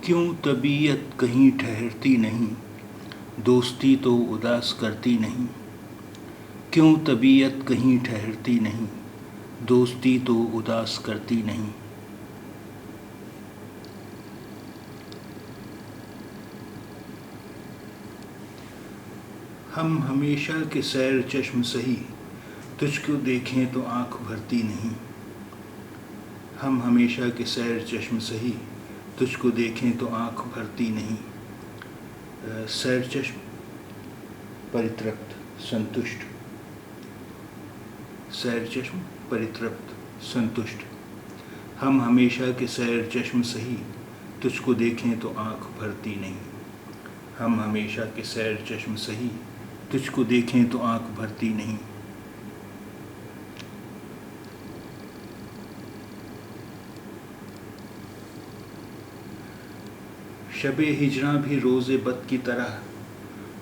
کیوں طبیعت کہیں ٹھہرتی نہیں، دوستی تو اداس کرتی نہیں۔ کیوں طبیعت کہیں ٹھہرتی نہیں، دوستی تو اداس کرتی نہیں۔ ہم ہمیشہ کے سیر چشم سہی، تجھ کو دیکھیں تو آنکھ بھرتی نہیں۔ ہم ہمیشہ کے سیر چشم سہی، تجھ کو دیکھیں تو آنکھ بھرتی نہیں۔ سیر چشم پریترپت سنتشٹ، سیر چشم پریترپت سنتشٹ۔ ہم ہمیشہ کے سیر چشم سہی، تجھ کو دیکھیں تو آنکھ بھرتی نہیں۔ ہم ہمیشہ کے سیر چشم سہی، تجھ کو دیکھیں تو آنکھ بھرتی نہیں۔ شب ہجراں بھی روز بد کی طرح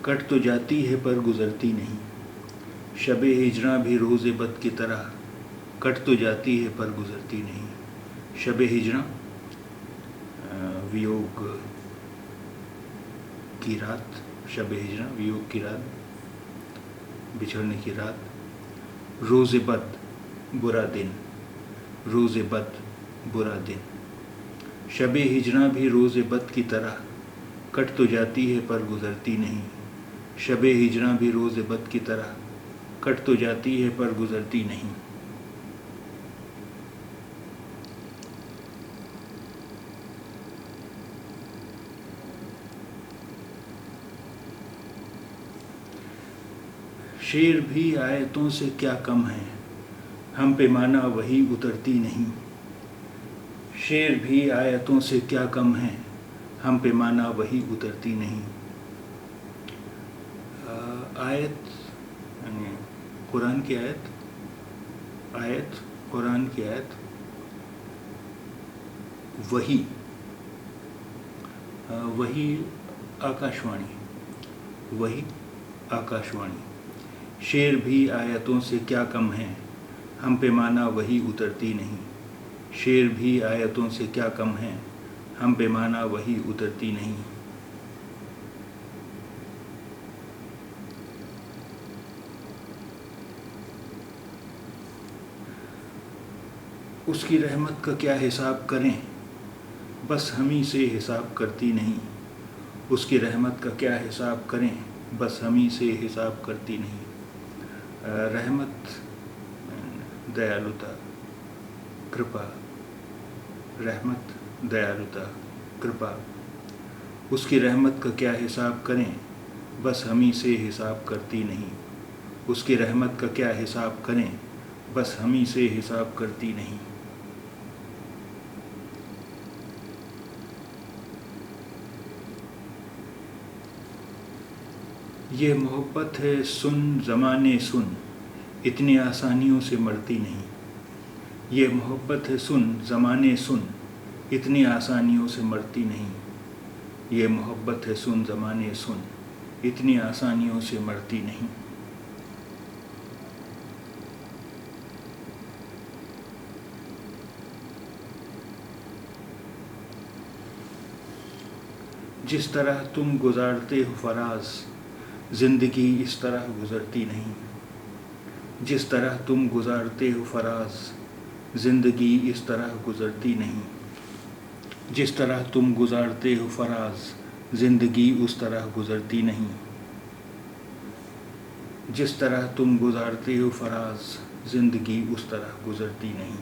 کٹ تو جاتی ہے پر گزرتی نہیں۔ شب ہجراں بھی روز بد کی طرح کٹ تو جاتی ہے پر گزرتی نہیں۔ شب ہجراں ویوگ کی رات، شب ہجراں ویوگ کی رات، بچھڑنے کی رات۔ روز بد برا دن، روز بد برا دن۔ شب ہجراں بھی روز بد کی طرح کٹ تو جاتی ہے پر گزرتی نہیں۔ شب ہجراں بھی روز بد کی طرح کٹ تو جاتی ہے پر گزرتی نہیں۔ شعر بھی آیتوں سے کیا کم ہے، ہم پہ مانا وہی اترتی نہیں۔ شعر بھی آیتوں سے کیا کم ہے، ہم پہ مانا وہی اترتی نہیں۔ آیت یعنی قرآن کی آیت، آیت قرآن کی آیت، وہی وہی آکاشوانی، وہی آکاشوانی۔ شعر بھی آیتوں سے کیا کم ہے، ہم پہ مانا وہی اترتی نہیں۔ شعر بھی آیتوں سے کیا کم ہے، ہم پہ مانا وہی اترتی نہیں۔ اس کی رحمت کا کیا حساب کریں، بس ہمیں سے حساب کرتی نہیں۔ اس کی رحمت کا کیا حساب کریں، بس ہمیں سے حساب کرتی نہیں۔ رحمت دیالوتا، کرپا، رحمت دیالوتا کرپا۔ اس کی رحمت کا کیا حساب کریں، بس ہمیں سے حساب کرتی نہیں۔ اس کی رحمت کا کیا حساب کریں، بس ہمیں سے حساب کرتی نہیں۔ یہ محبت ہے سن زمانے سن، اتنی آسانیوں سے مرتی نہیں۔ یہ محبت ہے سن زمانے سن، اتنی آسانیوں سے مرتی نہیں۔ یہ محبت ہے سن زمانے سن، اتنی آسانیوں سے مرتی نہیں۔ جس طرح تم گزارتے ہو فراز، زندگی اس طرح گزرتی نہیں۔ جس طرح تم گزارتے ہو فراز، زندگی اس طرح گزرتی نہیں۔ جس طرح تم گزارتے ہو فراز، زندگی اس طرح گزرتی نہیں۔ جس طرح تم گزارتے ہو فراز، زندگی اس طرح گزرتی نہیں۔